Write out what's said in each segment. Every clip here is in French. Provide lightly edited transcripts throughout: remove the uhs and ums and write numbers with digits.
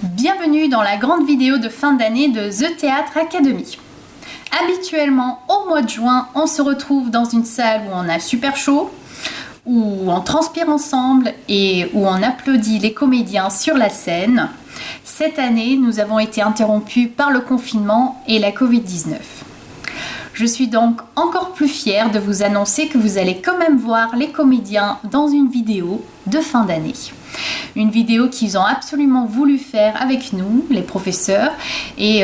Bienvenue dans la grande vidéo de fin d'année de The Theatre Academy. Habituellement, au mois de juin, on se retrouve dans une salle où on a super chaud, où on transpire ensemble et où on applaudit les comédiens sur la scène. Cette année, nous avons été interrompus par le confinement et la Covid-19. Je suis donc encore plus fière de vous annoncer que vous allez quand même voir les comédiens dans une vidéo de fin d'année. Une vidéo qu'ils ont absolument voulu faire avec nous, les professeurs, et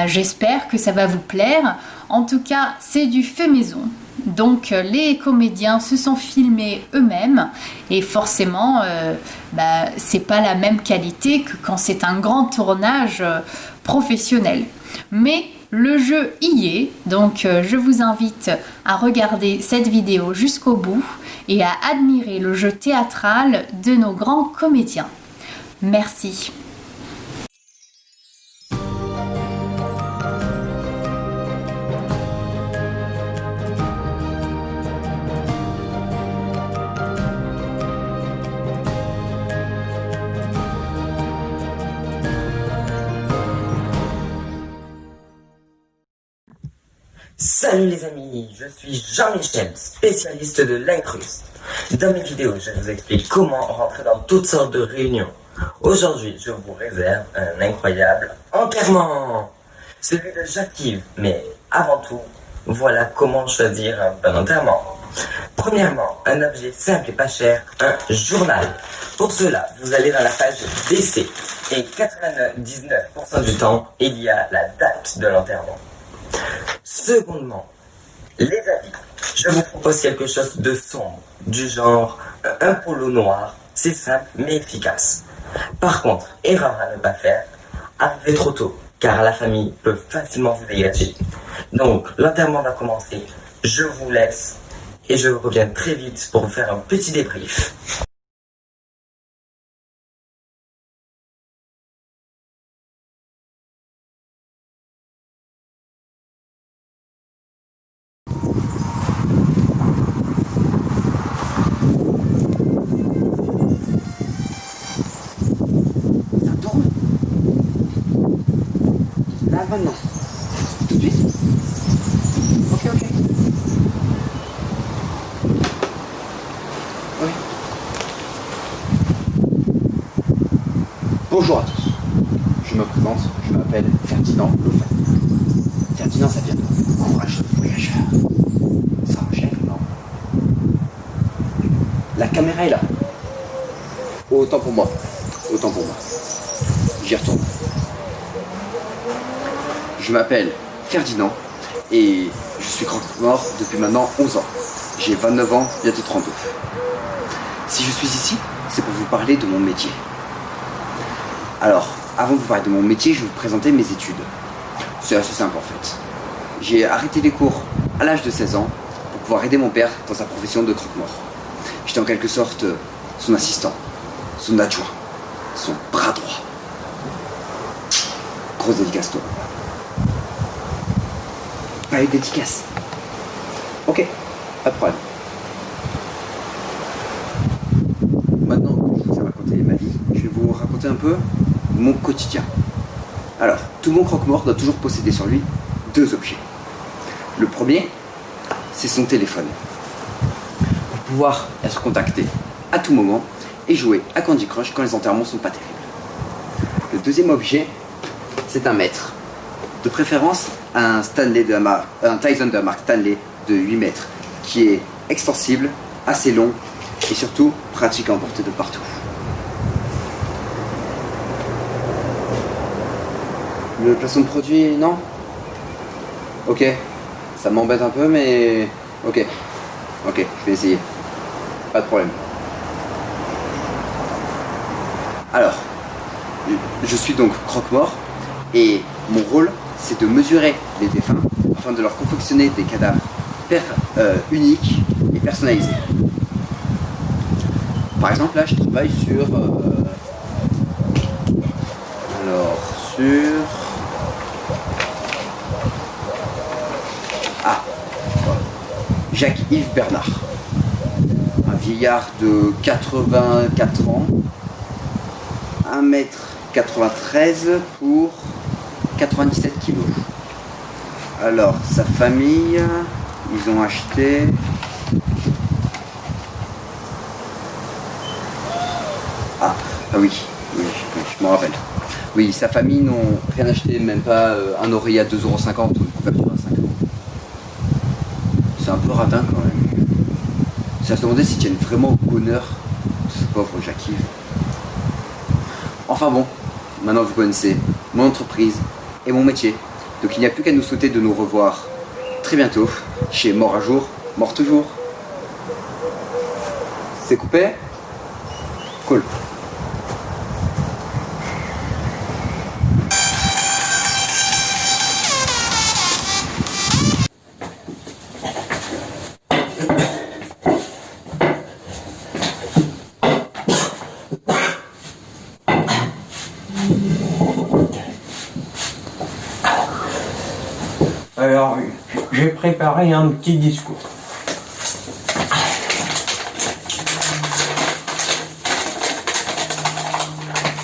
j'espère que ça va vous plaire. En tout cas, c'est du fait maison. Donc les comédiens se sont filmés eux-mêmes et forcément c'est pas la même qualité que quand c'est un grand tournage professionnel. Mais le jeu y est, donc je vous invite à regarder cette vidéo jusqu'au bout et à admirer le jeu théâtral de nos grands comédiens. Merci. Salut les amis, je suis Jean-Michel, spécialiste de l'incruste. Dans mes vidéos, je vous explique comment rentrer dans toutes sortes de réunions. Aujourd'hui, je vous réserve un incroyable enterrement, celui de Jacques-Yves. Mais avant tout, voilà comment choisir un bon enterrement. Premièrement, un objet simple et pas cher, un journal. Pour cela, vous allez dans la page décès et 99% du temps, il y a la date de l'enterrement. Secondement, les habits. Je vous propose quelque chose de sombre, du genre un polo noir. C'est simple mais efficace. Par contre, erreur à ne pas faire, arrivez trop tôt, car la famille peut facilement vous dégager. Donc, l'enterrement va commencer. Je vous laisse et je reviens très vite pour vous faire un petit débrief. Là, maintenant. Tout de suite. Ok. Oui. Bonjour à tous. Je me présente, je m'appelle Ferdinand Lofat. Ferdinand, ça vient de courageux voyageur. Ça enchaîne, non? La caméra est là. Autant pour moi. J'y retourne. Je m'appelle Ferdinand et je suis croque-mort depuis maintenant 11 ans. J'ai 29 ans, bientôt 32. Si je suis ici, c'est pour vous parler de mon métier. Alors, avant de vous parler de mon métier, je vais vous présenter mes études. C'est assez simple en fait. J'ai arrêté les cours à l'âge de 16 ans pour pouvoir aider mon père dans sa profession de croque-mort. J'étais en quelque sorte son assistant, son adjoint, son bras droit. Grosse dédicace toi. Pas une dédicace. Ok, pas de problème. Maintenant que je vous ai raconté ma vie, je vais vous raconter un peu mon quotidien. Alors, tout bon croque-mort doit toujours posséder sur lui 2 objets. Le premier, c'est son téléphone. Pour pouvoir être contacté à tout moment et jouer à Candy Crush quand les enterrements sont pas terribles. Le deuxième objet, c'est un mètre. De préférence, un Tyson de la marque Stanley de 8 mètres, qui est extensible, assez long et surtout pratique à emporter de partout. Le placement de produit, non? Ok, ça m'embête un peu, mais ok, je vais essayer. Pas de problème. Alors, je suis donc croque-mort et mon rôle, c'est de mesurer les défunts afin de leur confectionner des cadavres uniques et personnalisés. Par exemple, là, je travaille sur Jacques-Yves Bernard, un vieillard de 84 ans, 1 mètre 93 pour 97 kilos. Alors, sa famille, ils ont acheté... Ah oui, je me rappelle. Oui, sa famille n'ont rien acheté, même pas un oreiller à 2,50 € ou une couverture à 5 €. C'est un peu radin quand même. Ça se demandait si tiennent vraiment au bonheur de ce pauvre Jacques-Yves. Enfin bon, maintenant vous connaissez mon entreprise et mon métier. Donc il n'y a plus qu'à nous souhaiter de nous revoir très bientôt chez Mort un jour, mort toujours. C'est coupé? Cool. Alors, j'ai préparé un petit discours.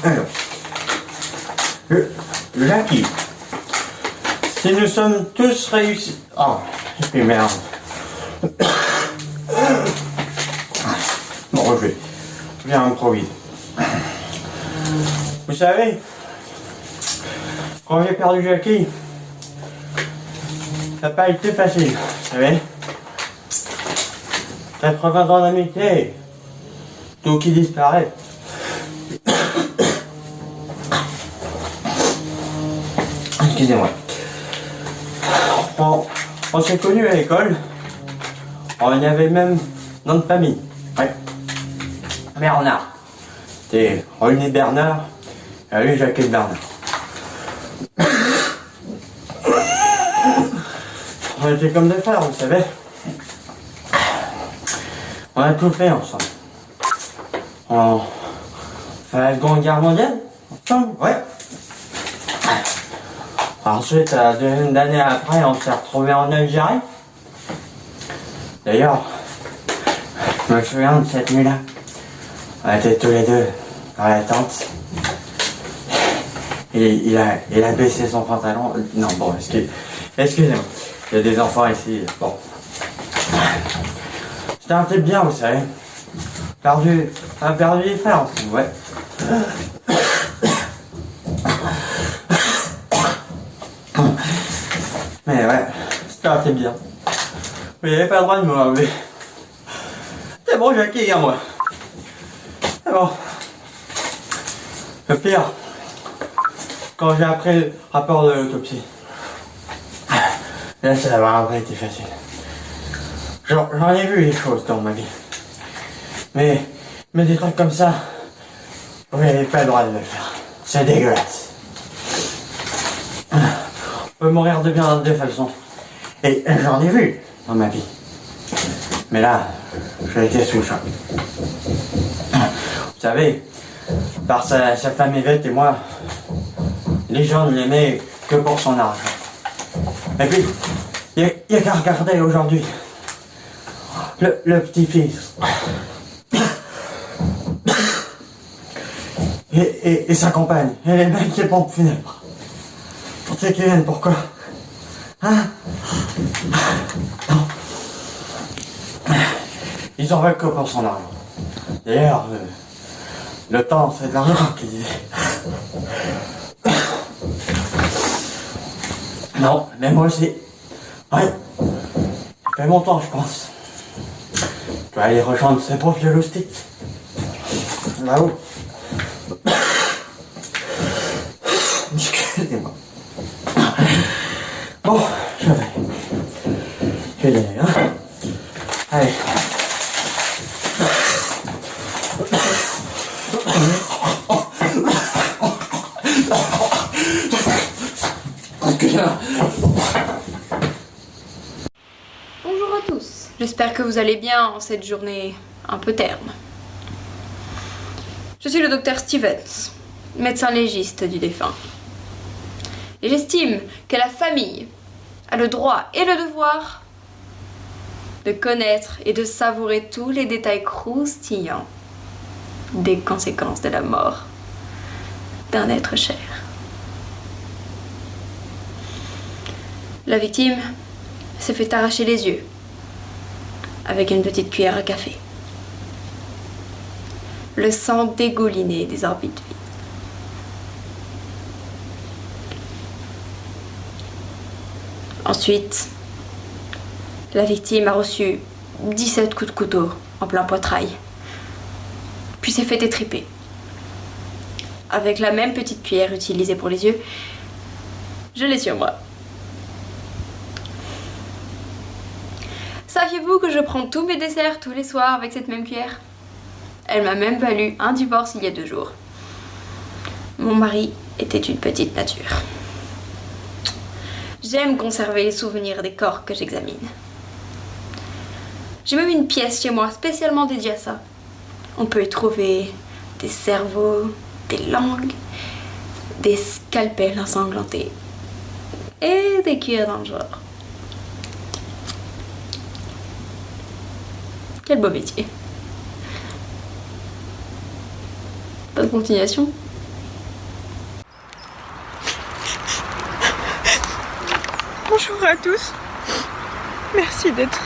Alors, Jackie, si nous sommes tous réussis... Oh, et puis merde. Bon, je vais improviser. Vous savez, quand j'ai perdu Jackie, ça n'a pas été facile, vous savez. 80 ans d'amitié, tout qui disparaît. Excusez-moi. On s'est connus à l'école. On y avait même nom de famille. Ouais. Bernard. C'était René Bernard. Et lui, Jacques Bernard. On était comme des frères, vous savez. On a tout fait ensemble. On fait la Seconde Guerre mondiale. Ensemble, ouais. Ensuite, une dizaine d'années après, on s'est retrouvés en Algérie. D'ailleurs, je me souviens de cette nuit-là. On était tous les deux dans la tente. Et il a baissé son pantalon. Non, bon, excusez-moi. Il y a des enfants ici. Bon. C'était un type bien, vous savez. On a perdu les frères aussi, ouais. Mais ouais, c'était un type bien. Mais il avait pas le droit de me m'enlever. C'est bon, Jackie, hein, moi. C'est bon. Le pire, quand j'ai appris le rapport de l'autopsie, là, ça n'a vraiment pas été facile. J'en ai vu des choses dans ma vie. Mais des trucs comme ça, vous n'avez pas le droit de le faire. C'est dégueulasse. On peut mourir de bien de façon. Et j'en ai vu dans ma vie. Mais là, j'ai été sous le choc. Vous savez, par sa femme Yvette et moi, les gens ne l'aimaient que pour son argent. Et puis, il y a qu'à regarder aujourd'hui. Le petit-fils. Et sa compagne. Et les mecs qui pompent funèbres. Pour ceux qui viennent, pourquoi? Hein? Non. Ils en veulent que pour son argent. D'ailleurs, le temps, c'est de l'argent qu'ils disaient. Non, mais moi aussi. Ouais. Ça fait longtemps, je pense. Je dois aller rejoindre ces pauvres vieux loustiques. Là-haut. Excusez-moi. Bon, je vais y aller, hein. Allez. Bonjour à tous, j'espère que vous allez bien en cette journée un peu terne. Je suis le docteur Stevens, médecin légiste du défunt. Et j'estime que la famille a le droit et le devoir de connaître et de savourer tous les détails croustillants des conséquences de la mort d'un être cher. La victime s'est fait arracher les yeux avec une petite cuillère à café. Le sang dégoulinait des orbites vides. Ensuite, la victime a reçu 17 coups de couteau en plein poitrail, puis s'est fait étriper. Avec la même petite cuillère utilisée pour les yeux, je l'ai sur moi. Saviez-vous que je prends tous mes desserts tous les soirs avec cette même cuillère? Elle m'a même valu un divorce il y a 2 jours. Mon mari était une petite nature. J'aime conserver les souvenirs des corps que j'examine. J'ai même une pièce chez moi spécialement dédiée à ça. On peut y trouver des cerveaux, des langues, des scalpels ensanglantés et des cuillères dans le genre. Quel beau métier. Bonne continuation. Bonjour à tous. Merci d'être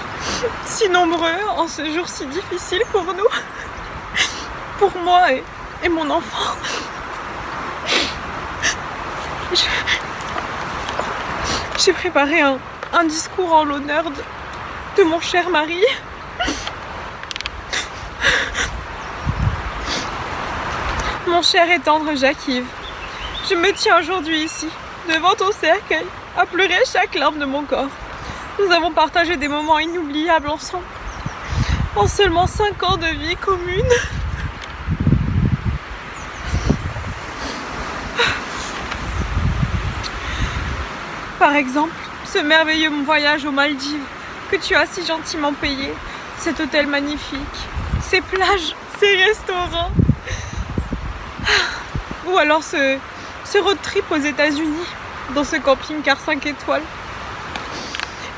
si nombreux en ce jour si difficile pour nous. Pour moi et mon enfant. J'ai préparé un discours en l'honneur de mon cher mari. Mon cher et tendre Jacques-Yves, je me tiens aujourd'hui ici, devant ton cercueil, à pleurer chaque larme de mon corps. Nous avons partagé des moments inoubliables ensemble, en seulement 5 ans de vie commune. Par exemple, ce merveilleux voyage aux Maldives que tu as si gentiment payé, cet hôtel magnifique, ces plages, ces restaurants. Ou alors ce road trip aux États-Unis, dans ce camping-car 5 étoiles.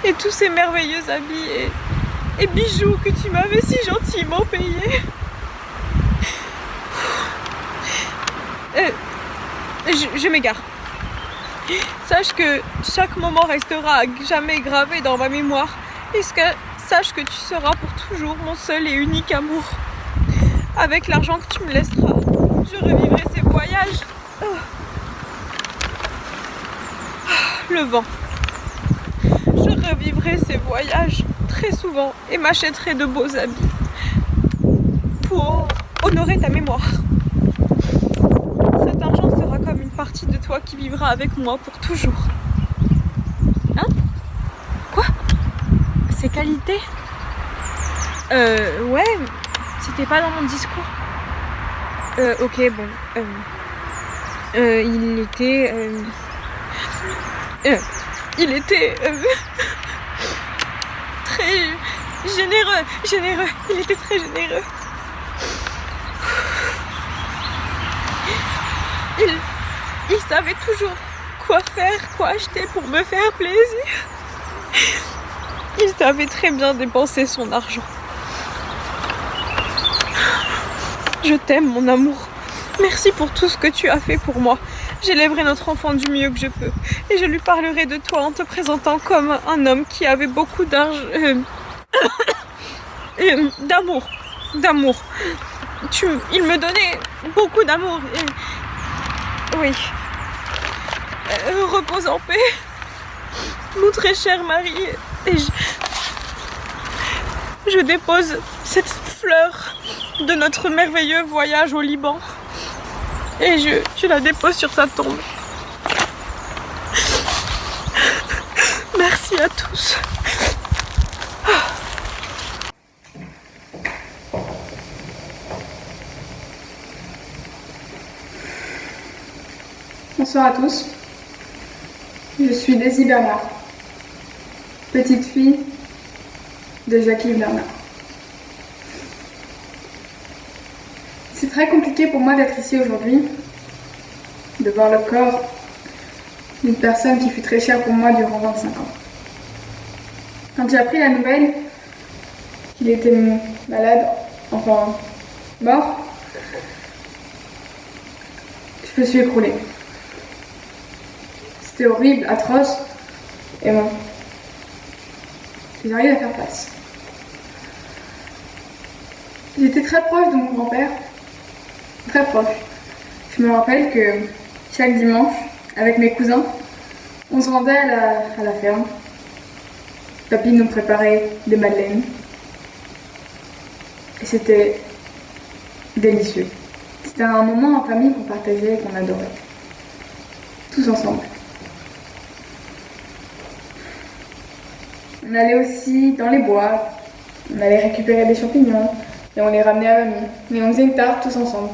Et tous ces merveilleux habits et bijoux que tu m'avais si gentiment payés. Je m'égare. Sache que chaque moment restera à jamais gravé dans ma mémoire. Et sache que tu seras pour toujours mon seul et unique amour. Avec l'argent que tu me laisseras, je revivrai ces voyages. Le vent. Je revivrai ces voyages très souvent et m'achèterai de beaux habits pour honorer ta mémoire. Cet argent sera comme une partie de toi qui vivra avec moi pour toujours. Hein? Quoi? Ces qualités? Ouais, c'était pas dans mon discours. Ok, bon. Il était très généreux. Il était très généreux. Il savait toujours quoi faire, quoi acheter pour me faire plaisir. Il savait très bien dépenser son argent. Je t'aime, mon amour. Merci pour tout ce que tu as fait pour moi. J'élèverai notre enfant du mieux que je peux. Et je lui parlerai de toi en te présentant comme un homme qui avait beaucoup d'argent... d'amour. Il me donnait beaucoup d'amour. Oui. Repose en paix. Mon très cher mari. Et je dépose cette fleur de notre merveilleux voyage au Liban. Et je la dépose sur sa tombe. Merci à tous. Bonsoir à tous. Je suis Daisy Bernard, petite fille de Jacques-Yves Bernard. C'est très compliqué pour moi d'être ici aujourd'hui, de voir le corps d'une personne qui fut très chère pour moi durant 25 ans. Quand j'ai appris la nouvelle qu'il était malade, enfin mort, je je me suis écroulée. C'était horrible, atroce. Et bon, j'arrive à faire face. J'étais très proche de mon grand-père. Très proche. Je me rappelle que chaque dimanche, avec mes cousins, on se rendait à la ferme. Papy nous préparait des madeleines. Et c'était délicieux. C'était un moment en famille qu'on partageait et qu'on adorait. Tous ensemble. On allait aussi dans les bois. On allait récupérer des champignons et on les ramenait à mamie. Et on faisait une tarte tous ensemble.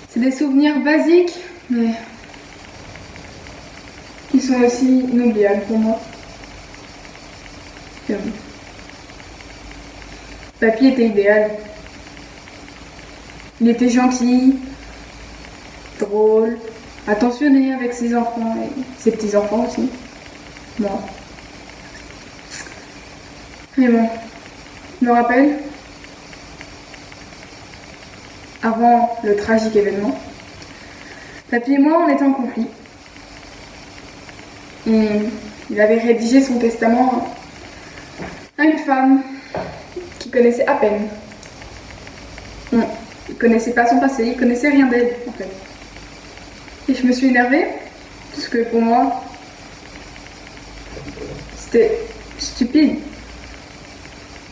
C'est des souvenirs basiques, mais qui sont aussi inoubliables pour moi. Et bon. Papy était idéal. Il était gentil, drôle, attentionné avec ses enfants et ses petits-enfants aussi. Moi. Et bon, je me rappelle, avant le tragique événement, Papy et moi, on était en conflit. Et il avait rédigé son testament à une femme qu'il connaissait à peine. Bon, il connaissait pas son passé, il connaissait rien d'elle, en fait. Et je me suis énervée, parce que pour moi, c'était stupide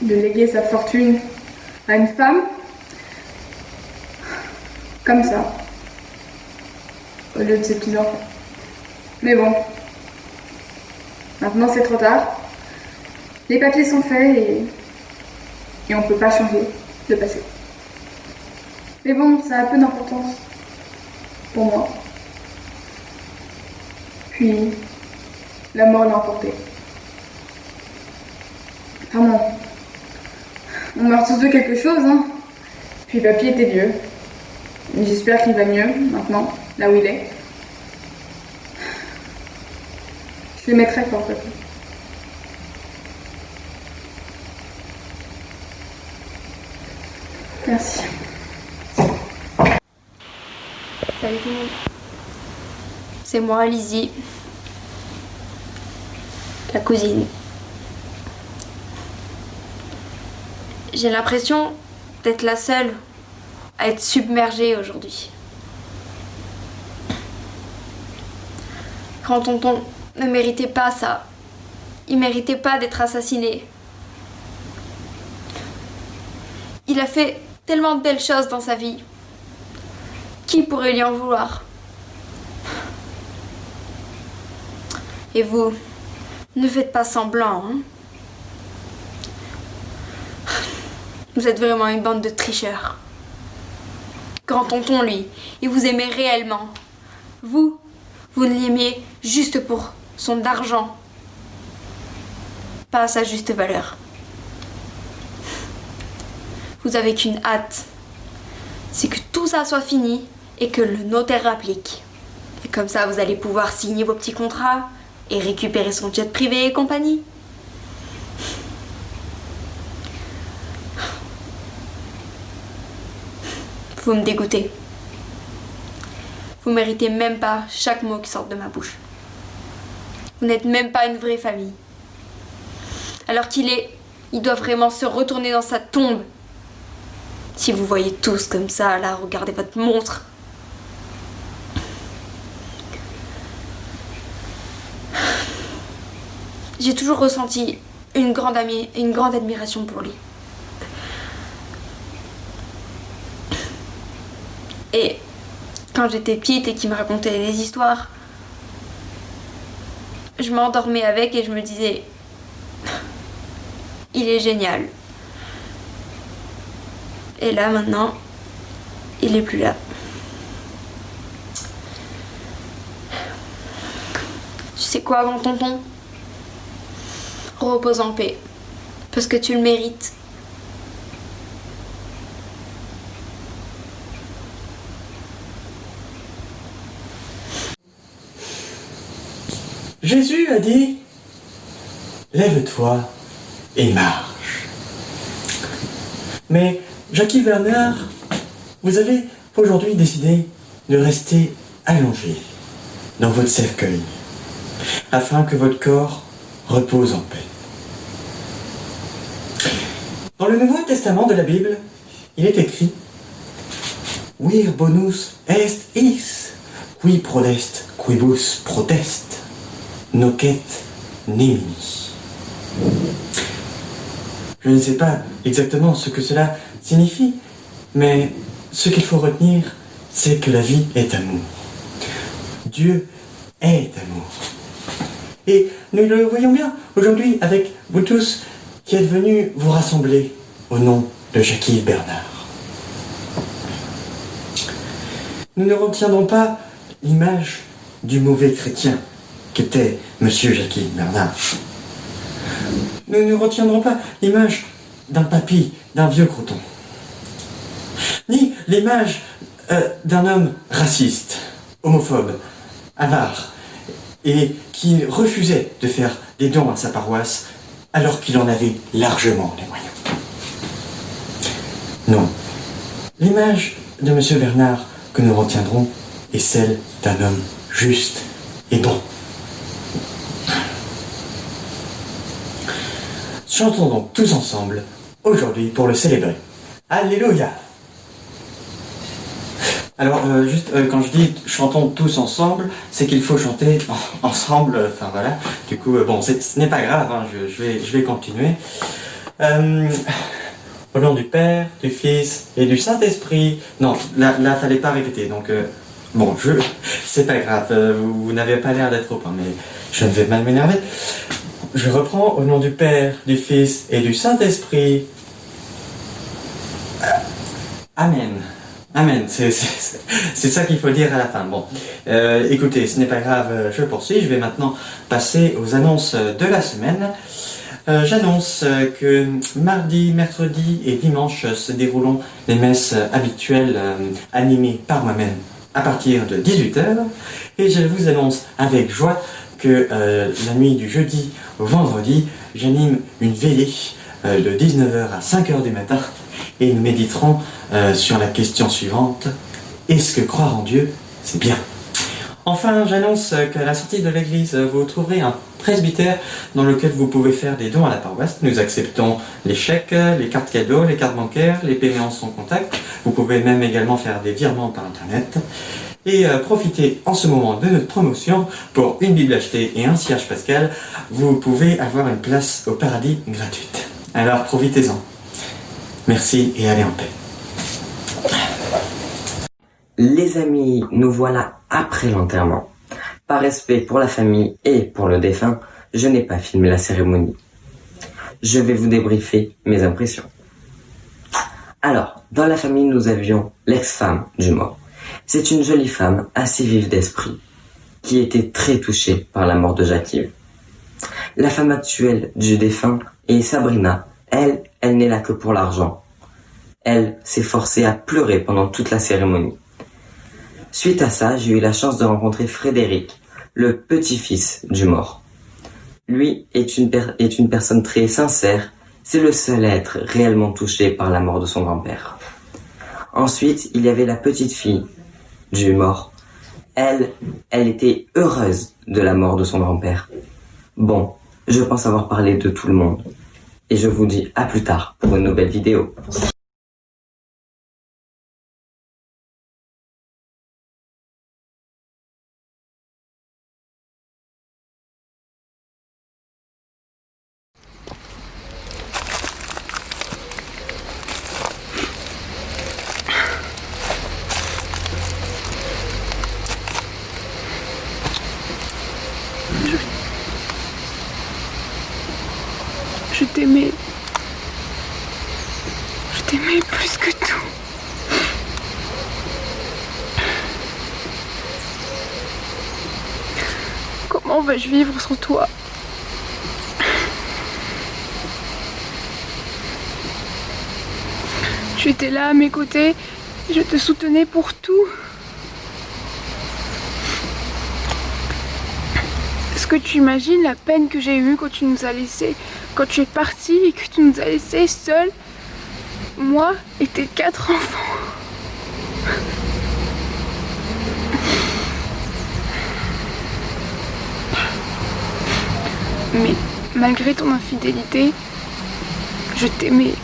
de léguer sa fortune à une femme comme ça, au lieu de ses petits-enfants. Mais bon, maintenant c'est trop tard. Les papiers sont faits et on ne peut pas changer le passé. Mais bon, ça a peu d'importance pour moi. Puis, la mort l'a emporté. Vraiment. On meurt tous de quelque chose, hein. Puis Papy était vieux. J'espère qu'il va mieux maintenant, là où il est. Je l'aimais très fort, Papy. Merci. Salut tout le monde. C'est moi, Lizzie, la cousine. J'ai l'impression d'être la seule à être submergée aujourd'hui. Grand tonton ne méritait pas ça. Il méritait pas d'être assassiné. Il a fait tellement de belles choses dans sa vie. Qui pourrait lui en vouloir? Et vous, ne faites pas semblant, hein? Vous êtes vraiment une bande de tricheurs. Grand tonton, lui, il vous aimait réellement. Vous ne l'aimiez juste pour son argent. Pas à sa juste valeur. Vous avez qu'une hâte. C'est que tout ça soit fini et que le notaire applique. Et comme ça, vous allez pouvoir signer vos petits contrats et récupérer son jet privé et compagnie. Vous me dégoûtez. Vous méritez même pas chaque mot qui sort de ma bouche. Vous n'êtes même pas une vraie famille. Alors il doit vraiment se retourner dans sa tombe. Si vous voyez tous comme ça, là, regardez votre montre. J'ai toujours ressenti une grande admiration pour lui. Et quand j'étais petite et qu'il me racontait des histoires, je m'endormais avec et je me disais, il est génial. Et là maintenant, il est plus là. Tu sais quoi, grand tonton? Repose en paix, parce que tu le mérites. Jésus a dit, lève-toi et marche. Mais Jackie Werner, vous avez aujourd'hui décidez de rester allongé dans votre cercueil, afin que votre corps repose en paix. Dans le Nouveau Testament de la Bible, il est écrit « Vir bonus est is, qui prodest, quibus protest, nocet nemini ». Je ne sais pas exactement ce que cela signifie, mais ce qu'il faut retenir, c'est que la vie est amour. Dieu est amour. Et nous le voyons bien aujourd'hui avec vous tous qui êtes venus vous rassembler au nom de Jacques Bernard. Nous ne retiendrons pas l'image du mauvais chrétien qu'était Monsieur Jacques Bernard. Nous ne retiendrons pas l'image d'un papy, d'un vieux croton, ni l'image d'un homme raciste, homophobe, avare, et qui refusait de faire des dons à sa paroisse alors qu'il en avait largement les moyens. Non, l'image de M. Bernard que nous retiendrons est celle d'un homme juste et bon. Chantons donc tous ensemble aujourd'hui pour le célébrer. Alléluia! Alors, quand je dis chantons tous ensemble, c'est qu'il faut chanter ensemble, enfin voilà. Du coup, bon, ce n'est pas grave, hein, je vais continuer. Au nom du Père, du Fils et du Saint-Esprit. Non, là, fallait pas répéter, donc bon, c'est pas grave, vous n'avez pas l'air d'être au point, mais je ne vais pas m'énerver. Je reprends au nom du Père, du Fils et du Saint-Esprit. Amen. Amen, c'est ça qu'il faut dire à la fin. Bon, écoutez, ce n'est pas grave, je poursuis. Je vais maintenant passer aux annonces de la semaine. J'annonce que mardi, mercredi et dimanche se dérouleront les messes habituelles animées par moi-même à partir de 18h. Et je vous annonce avec joie que la nuit du jeudi au vendredi, j'anime une veillée de 19h à 5h du matin et nous méditerons sur la question suivante: est-ce que croire en Dieu, c'est bien? Enfin, j'annonce qu'à la sortie de l'église, vous trouverez un presbytère dans lequel vous pouvez faire des dons à la paroisse. Nous acceptons les chèques, les cartes cadeaux, les cartes bancaires, les paiements sans contact. Vous pouvez même également faire des virements par internet. Et profitez en ce moment de notre promotion pour une Bible achetée et un cierge pascal. Vous pouvez avoir une place au paradis gratuite. Alors profitez-en. Merci et allez en paix. Les amis, nous voilà après l'enterrement. Par respect pour la famille et pour le défunt, je n'ai pas filmé la cérémonie. Je vais vous débriefer mes impressions. Alors, dans la famille, nous avions l'ex-femme du mort. C'est une jolie femme assez vive d'esprit, qui était très touchée par la mort de Jacques-Yves. La femme actuelle du défunt est Sabrina. Elle n'est là que pour l'argent. Elle s'est forcée à pleurer pendant toute la cérémonie. Suite à ça, j'ai eu la chance de rencontrer Frédéric, le petit-fils du mort. Lui est une personne très sincère. C'est le seul à être réellement touché par la mort de son grand-père. Ensuite, il y avait la petite fille du mort. Elle était heureuse de la mort de son grand-père. Bon, je pense avoir parlé de tout le monde. Et je vous dis à plus tard pour une nouvelle vidéo. Je t'aimais. Je t'aimais plus que tout. Comment vais-je vivre sans toi? Tu étais là à mes côtés, je te soutenais pour tout. Est-ce que tu imagines la peine que j'ai eue quand tu nous as laissés, quand tu es parti et que tu nous as laissés seuls, moi et tes 4 enfants? Mais malgré ton infidélité, je t'aimais.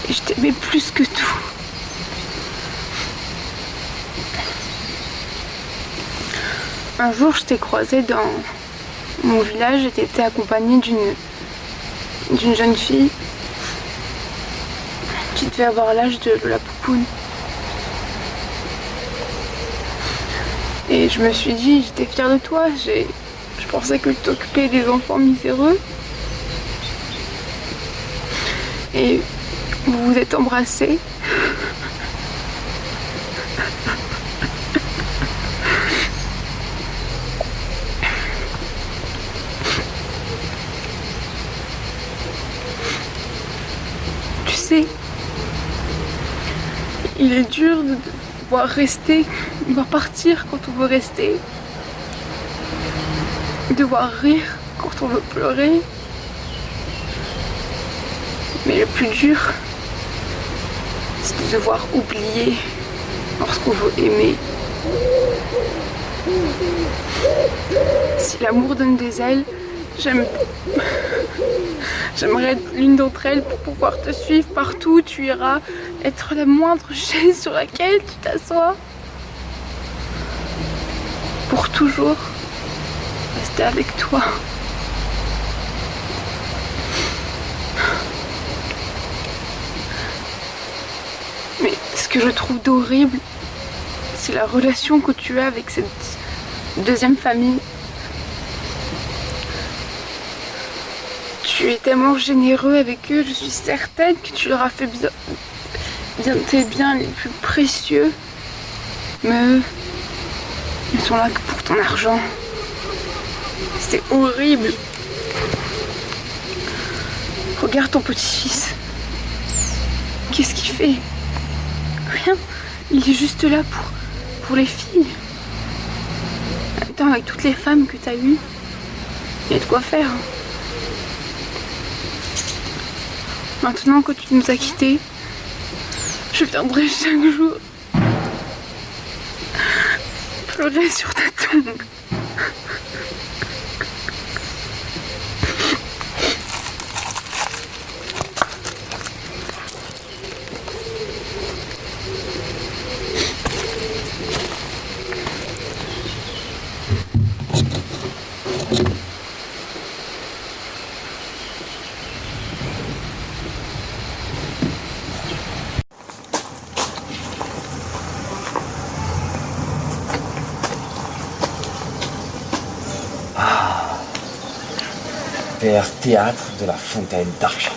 Et je t'aimais plus que tout. Un jour, je t'ai croisé dans mon village et t'étais accompagnée d'une jeune fille qui devait avoir l'âge de la Poupoune. Et je me suis dit, j'étais fière de toi, je pensais que tu t'occupais des enfants miséreux. Et vous vous êtes embrassés. Tu sais, il est dur de devoir rester, de devoir partir quand on veut rester, de devoir rire quand on veut pleurer. Mais le plus dur, c'est de devoir oublier lorsqu'on veut aimer. Si l'amour donne des ailes, j'aimerais être l'une d'entre elles pour pouvoir te suivre partout où tu iras, être la moindre chaise sur laquelle tu t'assois. Pour toujours rester avec toi. Mais ce que je trouve d'horrible, c'est la relation que tu as avec cette deuxième famille. Tu es tellement généreux avec eux, je suis certaine que tu leur as fait bien tes biens les plus précieux. Mais eux, ils sont là que pour ton argent. C'est horrible. Regarde ton petit-fils. Qu'est-ce qu'il fait? Rien. Il est juste là pour les filles. Attends, avec toutes les femmes que t'as eues, il y a de quoi faire. Maintenant que tu nous as quittés, je viendrai chaque jour pleurer sur ta tombe. Vers théâtre de la Fontaine d'Argent.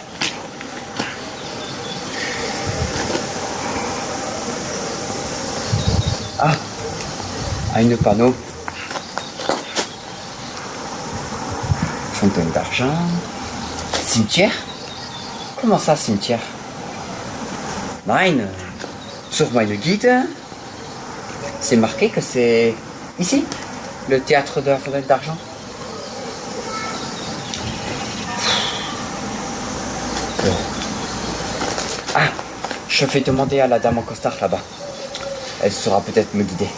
Ah, un panneau. Fontaine d'Argent. Cimetière? Comment ça, cimetière? Nein, sur mein guide, c'est marqué que c'est ici, le théâtre de la Fontaine d'Argent. Ah, je vais demander à la dame en costard là-bas. Elle saura peut-être me guider.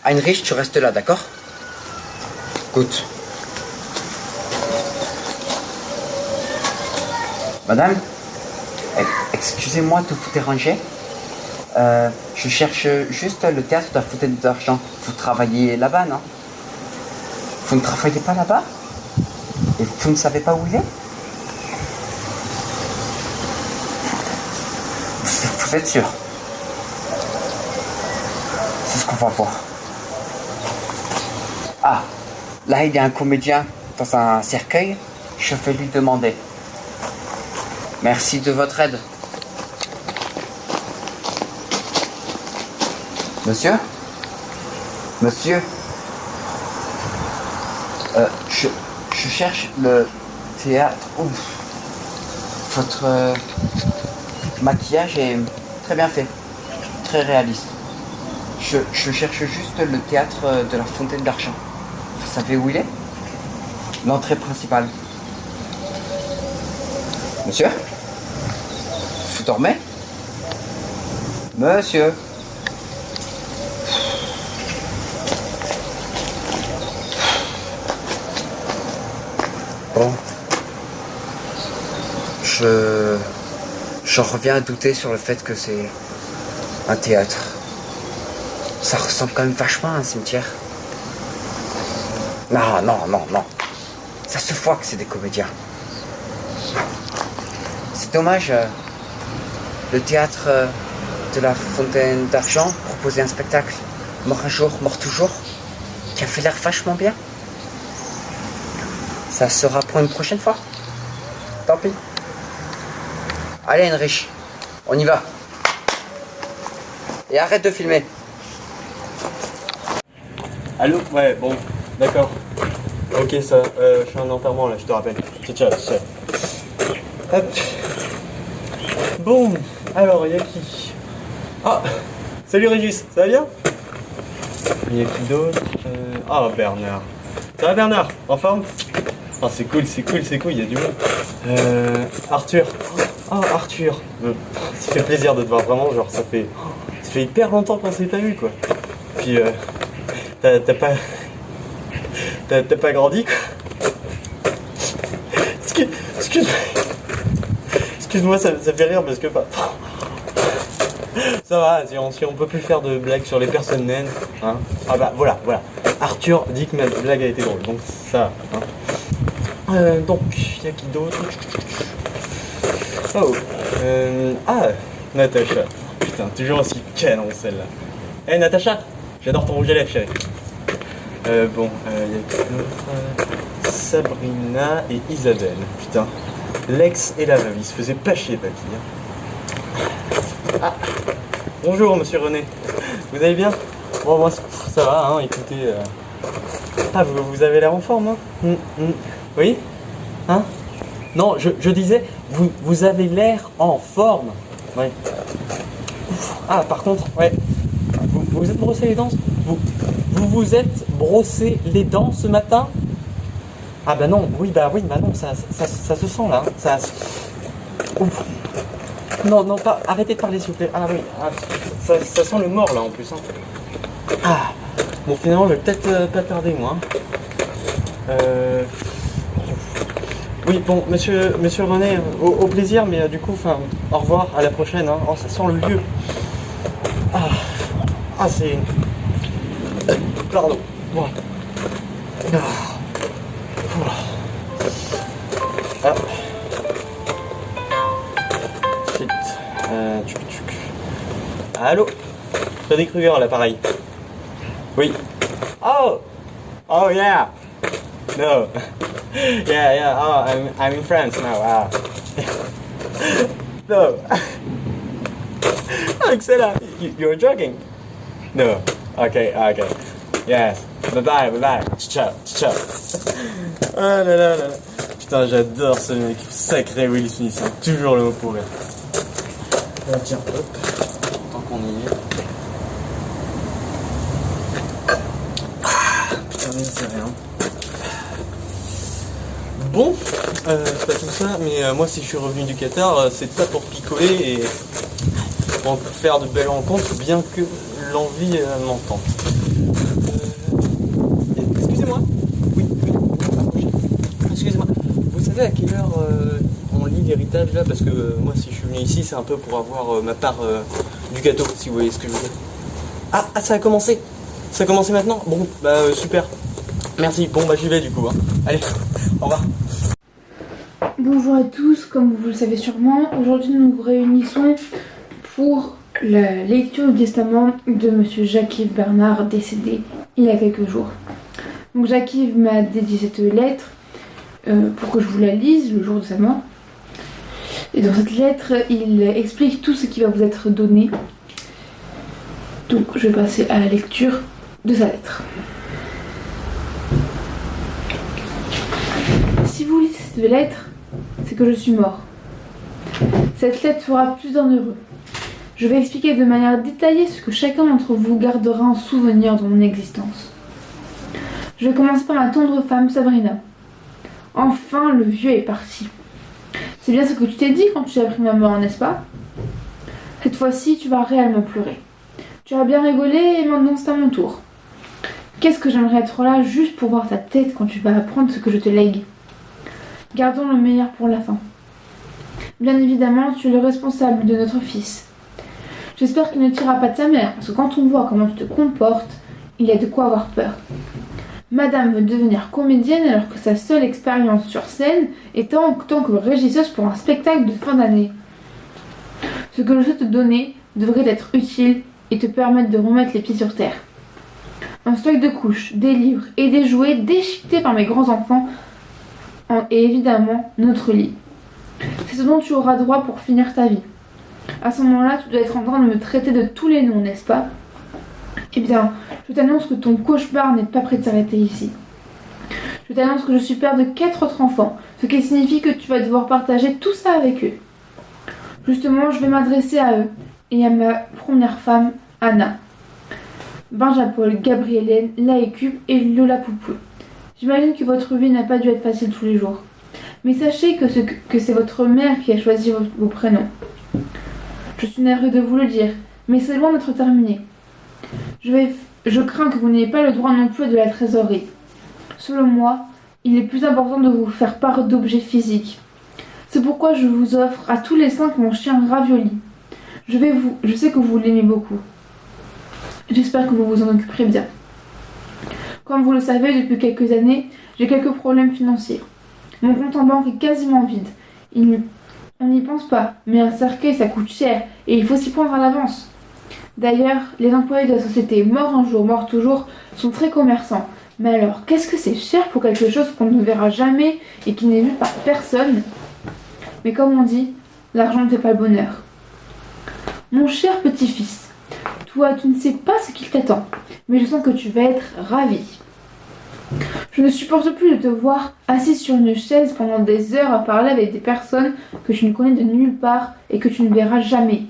Heinrich, tu restes là, d'accord? Écoute. Madame, excusez-moi de vous déranger. Je cherche juste le théâtre de la Fontaine d'Argent. Vous travaillez là-bas, non? Vous ne travaillez pas là-bas? Et vous ne savez pas où il est? Vous êtes sûr? C'est ce qu'on va voir. Ah, là il y a un comédien dans un cercueil. Je vais lui demander. Merci de votre aide. Monsieur? Monsieur? Je cherche le théâtre. Ouf. Votre maquillage est très bien fait, très réaliste. Je cherche juste le théâtre de la Fontaine d'Argent. Vous savez où il est? L'entrée principale. Monsieur? Vous dormez? Monsieur? Bon. J'en reviens à douter sur le fait que c'est un théâtre. Ça ressemble quand même vachement à un cimetière. Non, non, non, non. Ça se voit que c'est des comédiens. C'est dommage. Le théâtre de la Fontaine d'Argent proposait un spectacle Mort un jour, mort toujours, qui a fait l'air vachement bien. Ça sera pour une prochaine fois. Tant pis. Allez Heinrich, on y va. Et arrête de filmer. Allô? Ouais, bon, d'accord. Ok, ça, je suis en enterrement là, je te rappelle. Ciao, ciao. Hop. Bon, alors, il y a qui? Ah, salut Régis, ça va bien? Il y a qui d'autre? Ah, Bernard. Ça va Bernard? En forme? Ah, c'est cool, il y a du monde. Arthur. Oh, Arthur. Ça fait plaisir de te voir, vraiment, genre, ça fait hyper longtemps qu'on s'est pas vu, quoi. Puis, t'as pas grandi, quoi. Excuse-moi, ça fait rire parce que ça va, si on peut plus faire de blagues sur les personnes naines, hein. Ah bah voilà. Arthur dit que ma blague a été drôle, donc ça, hein. Donc, y a qui d'autre? Oh, Natacha. Putain, toujours aussi canon celle-là. Hey Natacha, j'adore ton rouge à lèvres, chérie. Bon, y a qui d'autre? Sabrina et Isabelle. Putain, l'ex et la veuve, ils se faisaient pas chier, papy. Ah, bonjour monsieur René, vous allez bien? Bon, moi ça va, hein, écoutez. Ah, vous avez l'air en forme, hein? Oui? Hein? Non, je disais, vous avez l'air en forme. Oui. Ah, par contre, ouais. Vous êtes brossé les dents? Vous êtes brossé les dents ce matin? Ah bah non, oui, non, ça se sent là. Hein. Ouf. Non, pas, arrêtez de parler s'il vous plaît. Ah oui, ça sent le mort là en plus. Hein. Ah, bon finalement je vais peut-être pas tarder moi. Oui, bon, monsieur René, au plaisir, mais du coup, au revoir, à la prochaine. Hein. Oh, ça sent le vieux. Ah, c'est... Pardon. Bon. Ah. Shit. Tchuc. Allô? Freddy Krueger, à l'appareil. Oui. Oh yeah. No. Yeah. Oh, I'm in France now. No. Oh, excellent. You're joking? No. Okay. Yes. Bye. Ciao. Oh là là. Putain, j'adore ce mec. Sacré Will Smith. C'est toujours le mot pour rire. Tiens, hop. Tant qu'on y est. Putain, mais c'est rien. Bon, c'est pas tout ça, mais moi si je suis revenu du Qatar, c'est pas pour picoler et pour faire de belles rencontres, bien que l'envie m'entende. Excusez-moi. Oui. Excusez-moi. Vous savez à quelle heure on lit l'héritage là? Parce que moi si je suis venu ici, c'est un peu pour avoir ma part du gâteau, si vous voyez ce que je veux dire. Ah, ça a commencé. Ça a commencé maintenant? Bon, bah super. Merci. Bon, bah j'y vais du coup. Hein. Allez, au revoir. Bonjour à tous, comme vous le savez sûrement, aujourd'hui nous nous réunissons pour la lecture du testament de monsieur Jacques-Yves Bernard, décédé il y a quelques jours. Donc Jacques-Yves m'a dédié cette lettre pour que je vous la lise le jour de sa mort. Et dans cette lettre, il explique tout ce qui va vous être donné. Donc je vais passer à la lecture de sa lettre. Si vous lisez cette lettre, c'est que je suis mort. Cette lettre fera plus d'un heureux. Je vais expliquer de manière détaillée ce que chacun d'entre vous gardera en souvenir de mon existence. Je vais commencer par ma tendre femme Sabrina. Enfin, le vieux est parti. C'est bien ce que tu t'es dit quand tu as appris ma mort, n'est-ce pas? Cette fois-ci, tu vas réellement pleurer. Tu as bien rigolé et maintenant c'est à mon tour. Qu'est-ce que j'aimerais être là juste pour voir ta tête quand tu vas apprendre ce que je te lègue. Gardons le meilleur pour la fin. Bien évidemment, tu es le responsable de notre fils. J'espère qu'il ne tirera pas de sa mère, parce que quand on voit comment tu te comportes, il y a de quoi avoir peur. Madame veut devenir comédienne alors que sa seule expérience sur scène est en tant que régisseuse pour un spectacle de fin d'année. Ce que je souhaite te donner devrait être utile et te permettre de remettre les pieds sur terre. Un stock de couches, des livres et des jouets déchiquetés par mes grands-enfants et évidemment notre lit. C'est ce dont tu auras droit pour finir ta vie. À ce moment-là, tu dois être en train de me traiter de tous les noms, n'est-ce pas? Eh bien, je t'annonce que ton cauchemar n'est pas prêt de s'arrêter ici. Je t'annonce que je suis père de 4 autres enfants, ce qui signifie que tu vas devoir partager tout ça avec eux. Justement, je vais m'adresser à eux et à ma première femme, Anna. Benjamin, Gabrielle, Laécube et Lola Poupou. J'imagine que votre vie n'a pas dû être facile tous les jours. Mais sachez que c'est votre mère qui a choisi vos prénoms. Je suis navrée de vous le dire, mais c'est loin d'être terminé. Je crains que vous n'ayez pas le droit non plus de la trésorerie. Selon moi, il est plus important de vous faire part d'objets physiques. C'est pourquoi je vous offre à tous les 5 mon chien Ravioli. Je sais que vous l'aimez beaucoup. J'espère que vous vous en occuperez bien. Comme vous le savez, depuis quelques années, j'ai quelques problèmes financiers. Mon compte en banque est quasiment vide. On n'y pense pas, mais un cercueil ça coûte cher et il faut s'y prendre à l'avance. D'ailleurs, les employés de la société Mort un jour, mort toujours sont très commerçants. Mais alors, qu'est-ce que c'est cher pour quelque chose qu'on ne verra jamais et qui n'est vu par personne? Mais comme on dit, l'argent ne fait pas le bonheur. Mon cher petit-fils, toi, tu ne sais pas ce qu'il t'attend, mais je sens que tu vas être ravi. Je ne supporte plus de te voir assis sur une chaise pendant des heures à parler avec des personnes que tu ne connais de nulle part et que tu ne verras jamais.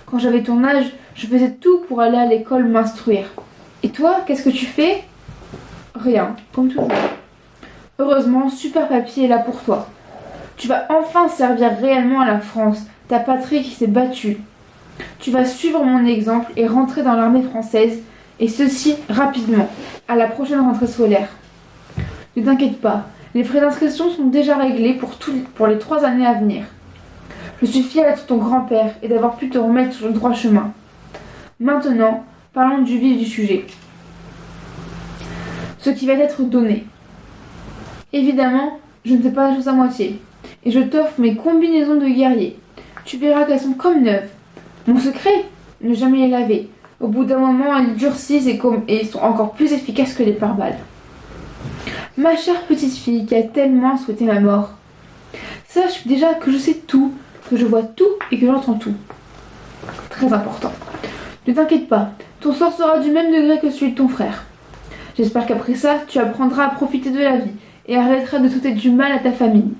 Quand j'avais ton âge, je faisais tout pour aller à l'école m'instruire. Et toi, qu'est-ce que tu fais? Rien, comme toujours. Heureusement, Super Papy est là pour toi. Tu vas enfin servir réellement à la France, ta patrie qui s'est battue. Tu vas suivre mon exemple et rentrer dans l'armée française, et ceci rapidement, à la prochaine rentrée scolaire. Ne t'inquiète pas, les frais d'inscription sont déjà réglés pour les 3 années à venir. Je suis fière d'être ton grand-père et d'avoir pu te remettre sur le droit chemin. Maintenant, parlons du vif du sujet. Ce qui va être donné. Évidemment, je ne fais pas la chose à moitié, et je t'offre mes combinaisons de guerrier. Tu verras qu'elles sont comme neuves. Mon secret, ne jamais les laver. Au bout d'un moment, elles durcissent et sont encore plus efficaces que les pare-balles. Ma chère petite fille qui a tellement souhaité ma mort, sache déjà que je sais tout, que je vois tout et que j'entends tout. Très important. Ne t'inquiète pas, ton sort sera du même degré que celui de ton frère. J'espère qu'après ça, tu apprendras à profiter de la vie et arrêteras de souhaiter du mal à ta famille.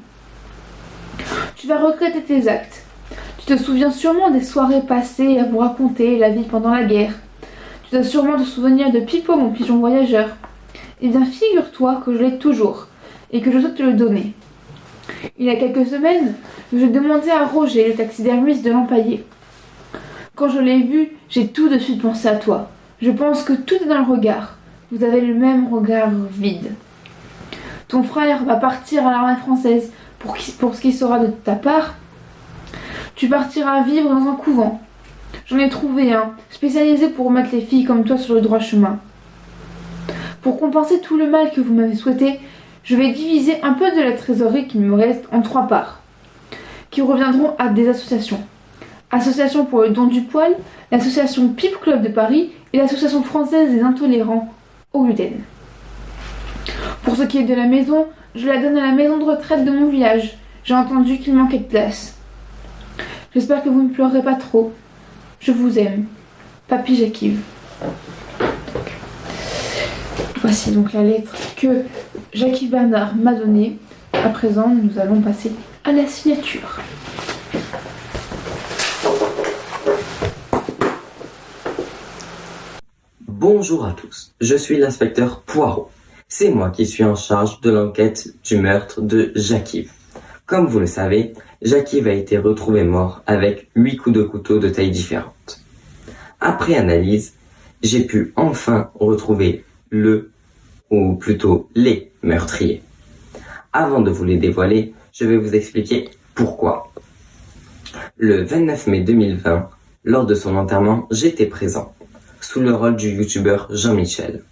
Tu vas regretter tes actes. Tu te souviens sûrement des soirées passées à vous raconter la vie pendant la guerre. Tu dois sûrement te souvenir de Pipo, mon pigeon voyageur. Eh bien, figure-toi que je l'ai toujours et que je souhaite te le donner. Il y a quelques semaines, je demandais à Roger, le taxidermiste de l'Empaillé. Quand je l'ai vu, j'ai tout de suite pensé à toi. Je pense que tout est dans le regard. Vous avez le même regard vide. Ton frère va partir à l'armée française pour ce qui sera de ta part. Tu partiras vivre dans un couvent. J'en ai trouvé un, spécialisé pour remettre les filles comme toi sur le droit chemin. Pour compenser tout le mal que vous m'avez souhaité, je vais diviser un peu de la trésorerie qui me reste en 3 parts, qui reviendront à des associations. Association pour le don du poil, l'association Pipe Club de Paris et l'association française des intolérants au gluten. Pour ce qui est de la maison, je la donne à la maison de retraite de mon village. J'ai entendu qu'il manquait de place. J'espère que vous ne pleurerez pas trop. Je vous aime. Papy Jacques-Yves. Voici donc la lettre que Jacques-Yves Bernard m'a donnée. À présent, nous allons passer à la signature. Bonjour à tous, je suis l'inspecteur Poirot. C'est moi qui suis en charge de l'enquête du meurtre de Jacques-Yves. Comme vous le savez, Jacques-Yves a été retrouvé mort avec 8 coups de couteau de tailles différentes. Après analyse, j'ai pu enfin retrouver ou plutôt les meurtriers. Avant de vous les dévoiler, je vais vous expliquer pourquoi. Le 29 mai 2020, lors de son enterrement, j'étais présent, sous le rôle du youtubeur Jean-Michel.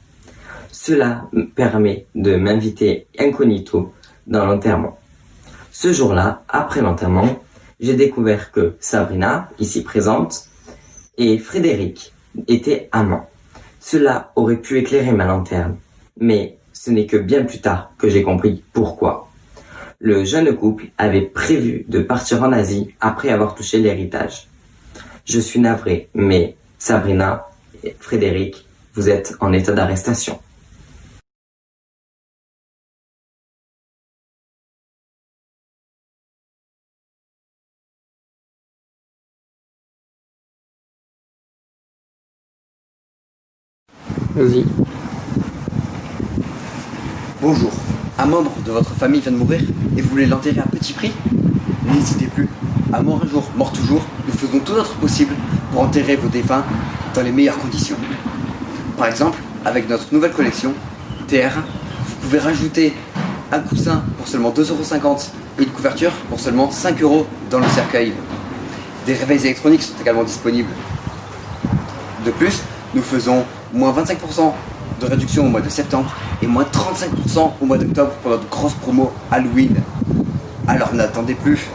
Cela me permet de m'inviter incognito dans l'enterrement. Ce jour-là, après l'enterrement, j'ai découvert que Sabrina, ici présente, et Frédéric étaient amants. Cela aurait pu éclairer ma lanterne, mais ce n'est que bien plus tard que j'ai compris pourquoi. Le jeune couple avait prévu de partir en Asie après avoir touché l'héritage. Je suis navré, mais Sabrina et Frédéric, vous êtes en état d'arrestation. Vas-y. Bonjour. Un membre de votre famille vient de mourir et vous voulez l'enterrer à petit prix? N'hésitez plus. À mort un jour, mort toujours, nous faisons tout notre possible pour enterrer vos défunts dans les meilleures conditions. Par exemple, avec notre nouvelle collection, TR, vous pouvez rajouter un coussin pour seulement 2,50 € et une couverture pour seulement 5 € dans le cercueil. Des réveils électroniques sont également disponibles. De plus, nous faisons moins 25% de réduction au mois de septembre et moins 35% au mois d'octobre pour notre grosse promo Halloween. Alors n'attendez plus.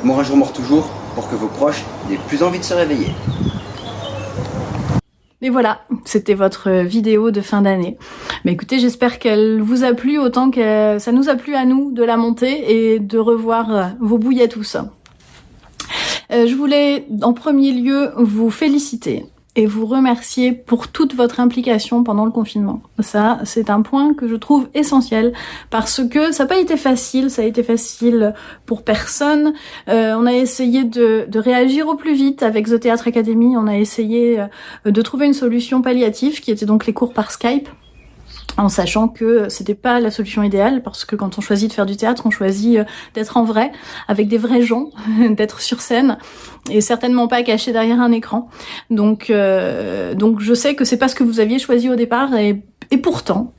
Mort un jour, mort toujours, pour que vos proches n'aient plus envie de se réveiller. Et voilà, c'était votre vidéo de fin d'année. Mais écoutez, j'espère qu'elle vous a plu autant que ça nous a plu à nous de la monter et de revoir vos bouillets tous. Je voulais en premier lieu vous féliciter et vous remercier pour toute votre implication pendant le confinement. Ça, c'est un point que je trouve essentiel parce que ça n'a pas été facile, ça a été facile pour personne. On a essayé de réagir au plus vite avec The Theatre Academy, on a essayé de trouver une solution palliative qui était donc les cours par Skype, en sachant que c'était pas la solution idéale parce que quand on choisit de faire du théâtre, on choisit d'être en vrai, avec des vrais gens, d'être sur scène et certainement pas caché derrière un écran. Donc je sais que c'est pas ce que vous aviez choisi au départ et pourtant,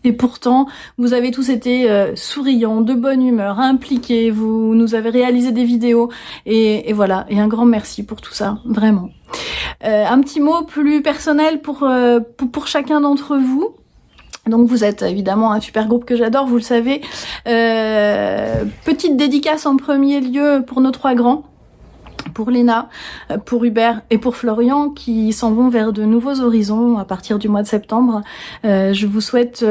vous avez tous été souriants, de bonne humeur, impliqués, vous nous avez réalisé des vidéos et voilà, et un grand merci pour tout ça, vraiment. Un petit mot plus personnel pour chacun d'entre vous. Donc vous êtes évidemment un super groupe que j'adore, vous le savez. Petite dédicace en premier lieu pour nos trois grands, pour Léna, pour Hubert et pour Florian qui s'en vont vers de nouveaux horizons à partir du mois de septembre. Je vous souhaite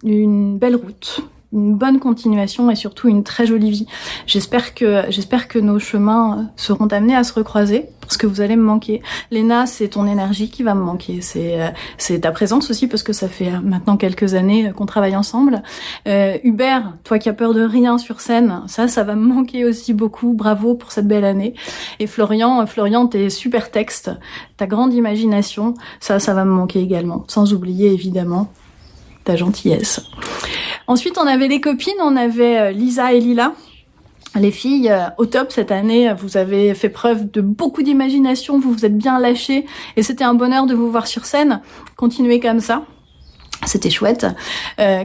une belle route, une bonne continuation et surtout une très jolie vie. J'espère que nos chemins seront amenés à se recroiser parce que vous allez me manquer. Léna, c'est ton énergie qui va me manquer. C'est ta présence aussi parce que ça fait maintenant quelques années qu'on travaille ensemble. Hubert, toi qui as peur de rien sur scène, ça va me manquer aussi beaucoup. Bravo pour cette belle année. Et Florian, tes super textes, ta grande imagination, ça va me manquer également. Sans oublier évidemment ta gentillesse. Ensuite, on avait les copines, on avait Lisa et Lila. Les filles, au top cette année, vous avez fait preuve de beaucoup d'imagination, vous vous êtes bien lâchées et c'était un bonheur de vous voir sur scène. Continuez comme ça. C'était chouette.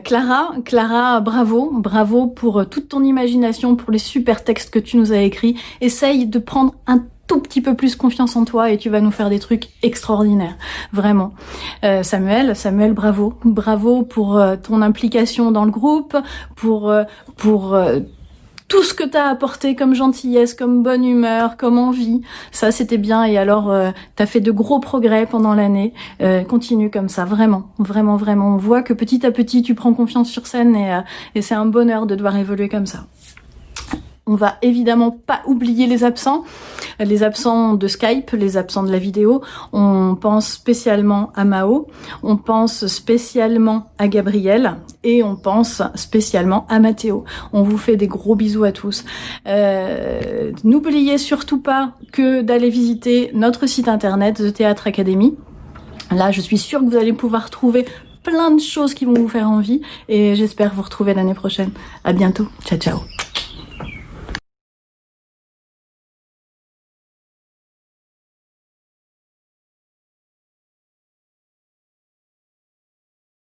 Clara, bravo pour toute ton imagination, pour les super textes que tu nous as écrits. Essaye de prendre un tout petit peu plus confiance en toi et tu vas nous faire des trucs extraordinaires, vraiment. Samuel, bravo pour ton implication dans le groupe, pour tout ce que t'as apporté comme gentillesse, comme bonne humeur, comme envie. Ça, c'était bien. Et alors, t'as fait de gros progrès pendant l'année. Continue comme ça, vraiment. On voit que petit à petit, tu prends confiance sur scène et c'est un bonheur de devoir évoluer comme ça. On va évidemment pas oublier les absents de Skype, les absents de la vidéo. On pense spécialement à Mao, on pense spécialement à Gabriel et on pense spécialement à Mathéo. On vous fait des gros bisous à tous. N'oubliez surtout pas que d'aller visiter notre site internet The Theatre Academy. Là, je suis sûre que vous allez pouvoir trouver plein de choses qui vont vous faire envie et j'espère vous retrouver l'année prochaine. À bientôt. Ciao.